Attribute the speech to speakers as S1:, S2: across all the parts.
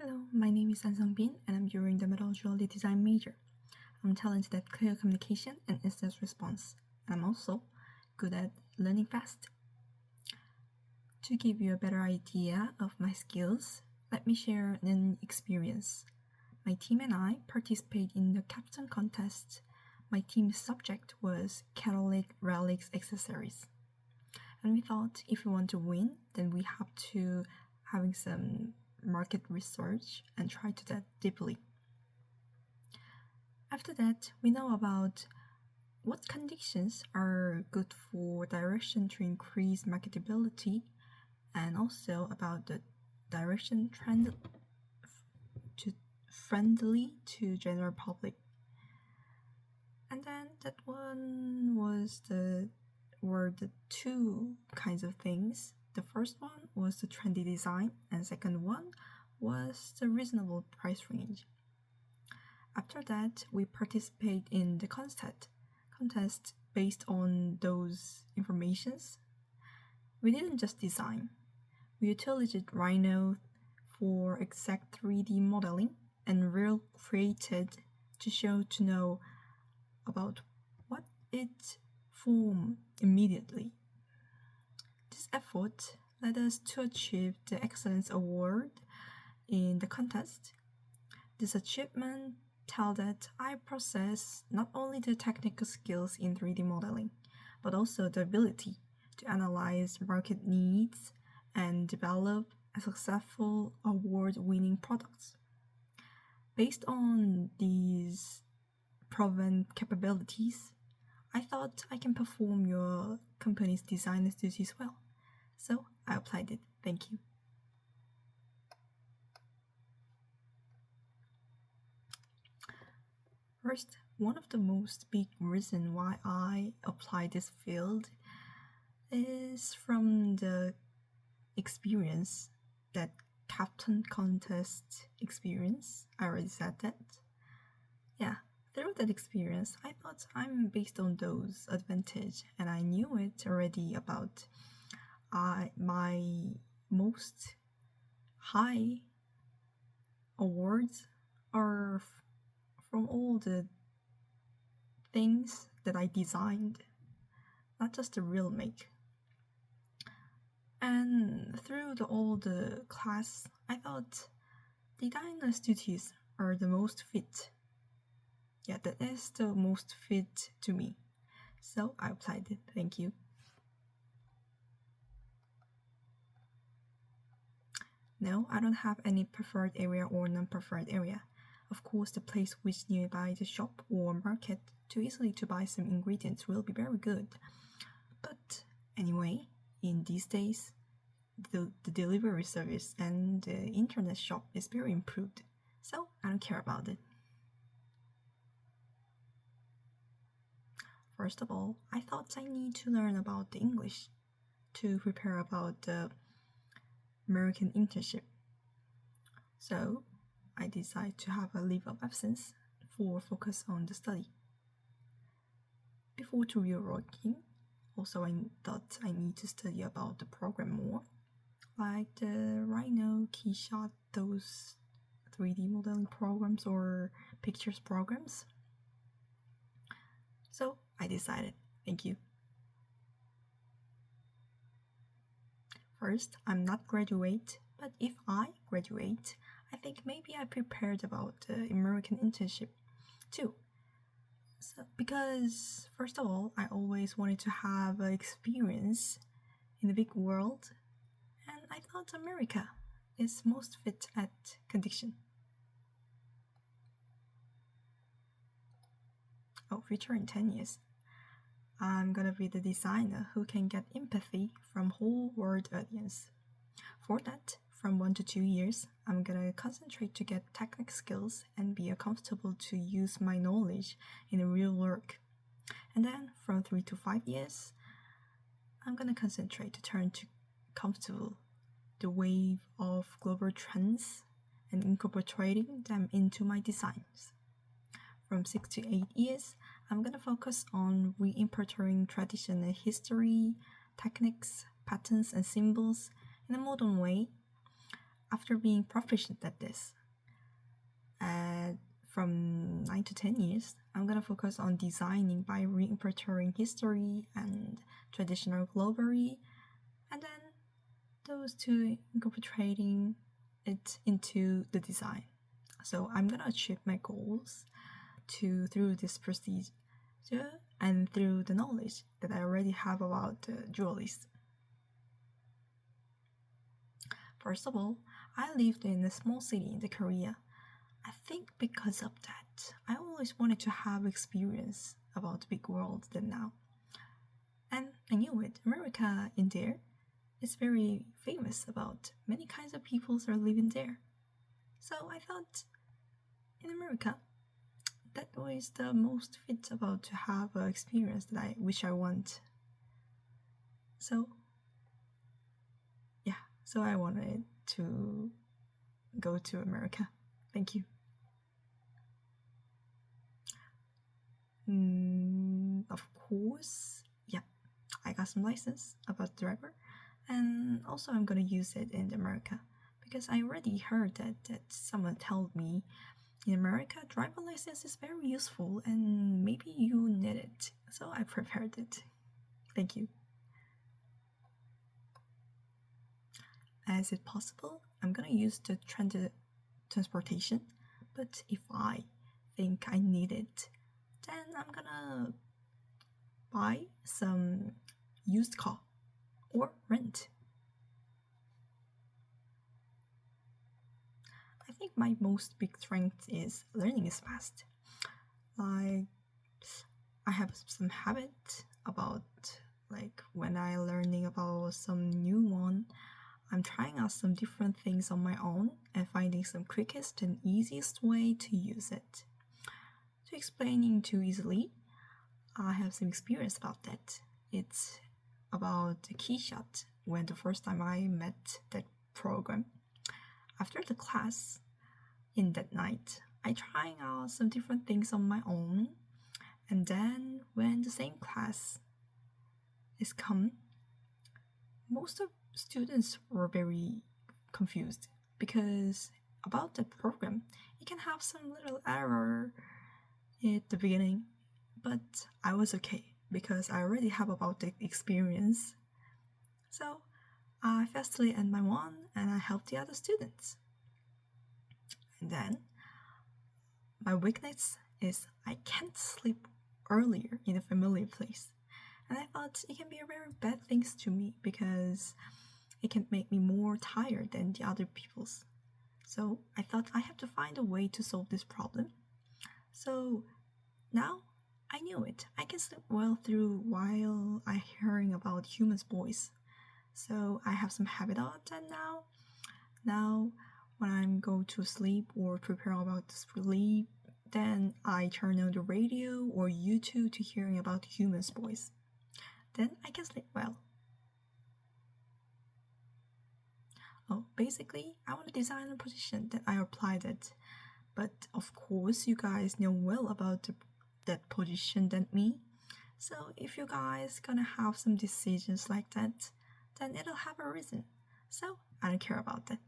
S1: Hello, my name is An Sung-bin and I'm during the methodology design major. I'm talented at clear communication and instant response, and I'm also good at learning fast. To give you a better idea of my skills, let me share an experience. My team and I participated in the capstone contest. My team's subject was Catalytic relics accessories. And we thought if we want to win, then we have to having some market research and try to that deeply. After that, we know about what conditions are good for direction to increase marketability, and also about the direction trend to friendly to general public. And then that one were the two kinds of things. The first one was the trendy design, and second one was the reasonable price range. After that, we participate in the contest based on those informations. We didn't just design. We utilized Rhino for exact 3D modeling and real created to know about what it formed immediately. This effort led us to achieve the Excellence Award in the contest. This achievement tells that I possess not only the technical skills in 3D modeling, but also the ability to analyze market needs and develop a successful award-winning products. Based on these proven capabilities, I thought I can perform your company's design duties well. So I applied it. Thank you. First, one of the most big reasons why I applied this field is from the experience, that captain contest experience. I already said that. Yeah, through that experience, I thought I'm based on those advantages, and I knew it already about my most high awards are from all the things that I designed, not just the real make. And through all the class, I thought designer's duties are the most fit. Yeah, that is the most fit to me. So I applied it. Thank you. No, I don't have any preferred area or non-preferred area. Of course, the place which is nearby the shop or market to easily to buy some ingredients will be very good. But anyway, in these days, the delivery service and the internet shop is very improved, so I don't care about it. First of all, I thought I need to learn about the English to prepare about the American internship. So I decided to have a leave of absence for focus on the study. Before to real working, also I thought I need to study about the program more, like the Rhino, Keyshot, those 3D modeling programs or pictures programs. So I decided. Thank you. First, I'm not graduate, but if I graduate, I think maybe I prepared about the American internship too. So, because first of all, I always wanted to have an experience in the big world, and I thought America is most fit at condition. Oh, future in 10 years. I'm gonna be the designer who can get empathy from whole world audience. For that, from 1 to 2 years, I'm gonna concentrate to get technical skills and be comfortable to use my knowledge in the real work. And then from 3 to 5 years, I'm gonna concentrate to turn to comfortable the wave of global trends and incorporating them into my designs. From 6 to 8 years, I'm gonna focus on reinterpreting traditional history, techniques, patterns, and symbols in a modern way. after being proficient at this, from 9 to 10 years, I'm gonna focus on designing by reinterpreting history and traditional globally, and then those two incorporating it into the design. So I'm gonna achieve my goals through this procedure and through the knowledge that I already have about jewelries. First of all, I lived in a small city in Korea. I think because of that, I always wanted to have experience about the big world than now. And I knew it. America in there is very famous about many kinds of peoples are living there. So I thought in America, that was the most fit about to have an experience that I wish I want. So yeah, so I wanted to go to America. Thank you. Of course, yeah, I got some license about driver, and also I'm gonna use it in America because I already heard that someone told me in America driver license is very useful and maybe you need it, so I prepared it. Thank you. As it possible, I'm gonna use the transportation, but if I think I need it, then I'm gonna buy some used car or rent. I think my most big strength is learning is fast. Like I have some habit about like when I learning about some new one, I'm trying out some different things on my own and finding some quickest and easiest way to use it. To explaining too easily, I have some experience about that. It's about the key shot when the first time I met that program. After the class, in that night, I trying out some different things on my own, and then when the same class is come, most of students were very confused because about that program, it can have some little error at the beginning, but I was okay because I already have about the experience. So I fastly end my one and I help the other students. And then my weakness is I can't sleep earlier in a familiar place. And I thought it can be a very bad thing to me because it can make me more tired than the other people's. So I thought I have to find a way to solve this problem. So now I knew it. I can sleep well through while I hearing about humans' voice. So I have some habit of that now. Now when I'm go to sleep or prepare about the sleep, then I turn on the radio or YouTube to hearing about humans' voice. Then I can sleep well. Oh, basically, I want to design a position that I applied it. But of course, you guys know well about that position than me. So if you guys gonna have some decisions like that, then it'll have a reason. So I don't care about that.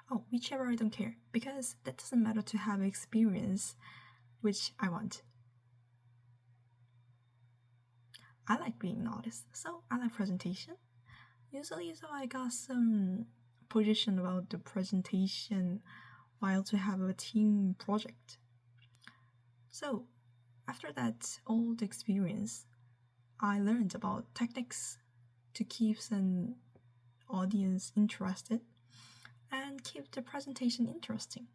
S1: Oh, whichever I don't care, because that doesn't matter to have experience, which I want. I like being an artist, so I like presentation. Usually, so I got some position about the presentation while to have a team project. So after that, all the experience, I learned about techniques to keep an audience interested and keep the presentation interesting.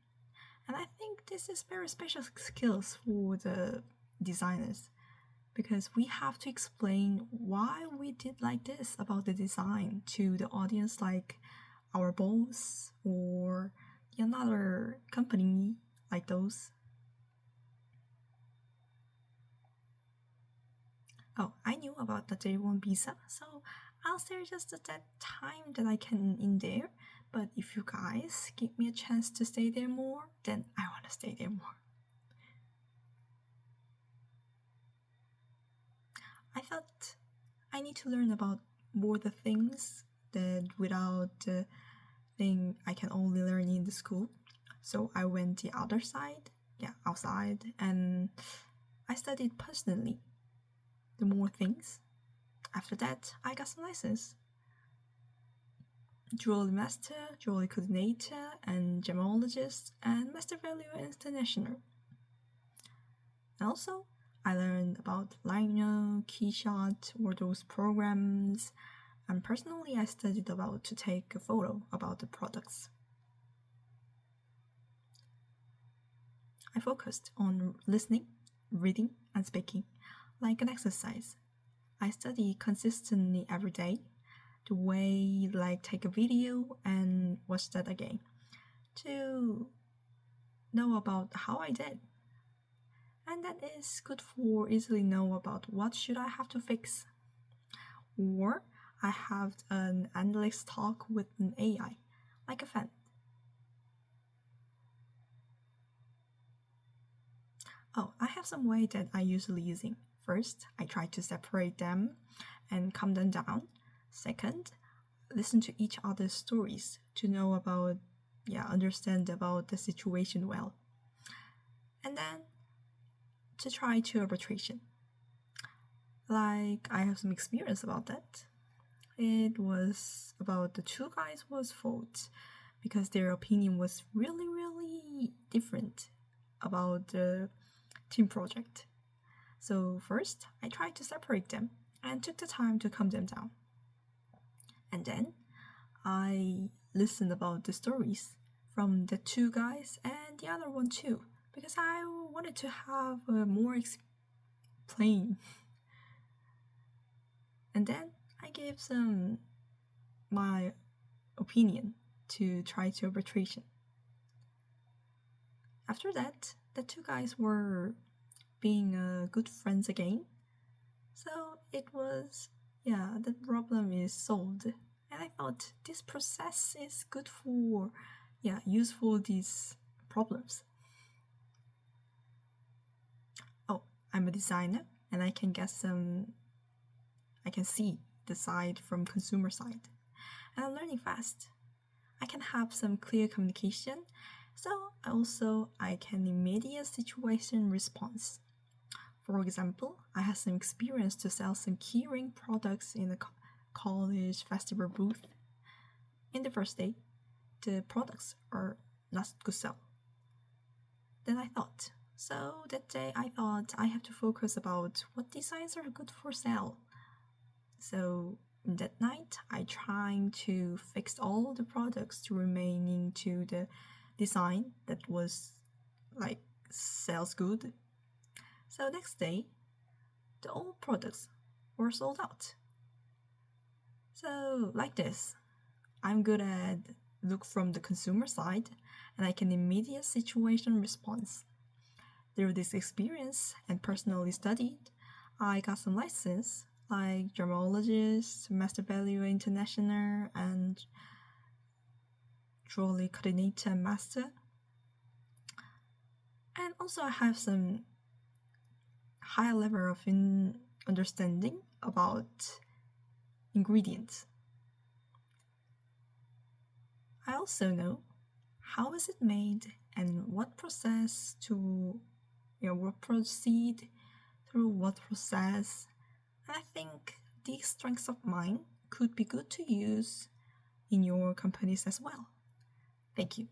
S1: And I think this is very special skills for the designers because we have to explain why we did like this about the design to the audience, like our boss or another company like those. Oh, I knew about the J1 visa, so I'll stay just at that time that I can in there. But if you guys give me a chance to stay there more, then I want to stay there more. I thought I need to learn about more the things that without the thing I can only learn in the school. So I went the other side, outside, and I studied personally the more things. After that, I got some license. Jewelry master, jewelry coordinator, and gemologist, and master valuer international. And also, I learned about Lino, Keyshot, or those programs, and personally I studied about to take a photo about the products. I focused on listening, reading, and speaking, like an exercise. I study consistently every day, the way like take a video and watch that again, to know about how I did. And that is good for easily know about what should I have to fix. Or I have an endless talk with an AI, like a fan. Oh, I have some way that I usually using. First, I try to separate them and calm them down. Second, listen to each other's stories to know about, understand about the situation well. And then to try to arbitration. Like, I have some experience about that. It was about the two guys was fought because their opinion was really, really different about the team project. So first, I tried to separate them and took the time to calm them down. And then I listened about the stories from the two guys and the other one too, because I wanted to have more explain. And then I gave some my opinion to try to arbitration. After that, the two guys were being good friends again. So it was, the problem is solved. And I thought this process is good for, useful these problems. Oh, I'm a designer and I can see the side from consumer side. And I'm learning fast. I can have some clear communication. So I can immediate situation response. For example, I had some experience to sell some keyring products in a college festival booth. In the first day, the products are not good sell. Then I thought, so that day I thought I have to focus about what designs are good for sale. So that night, I trying to fix all the products to remain into the design that was like sells good. So next day, the old products were sold out. So like this, I'm good at look from the consumer side and I can immediate situation response. Through this experience and personally studied, I got some license like gemologist, master valuer international, and jewelry coordinator master. And also I have some high level of understanding about ingredients. I also know how is it made and what process to what proceed through what process. And I think these strengths of mine could be good to use in your companies as well. Thank you.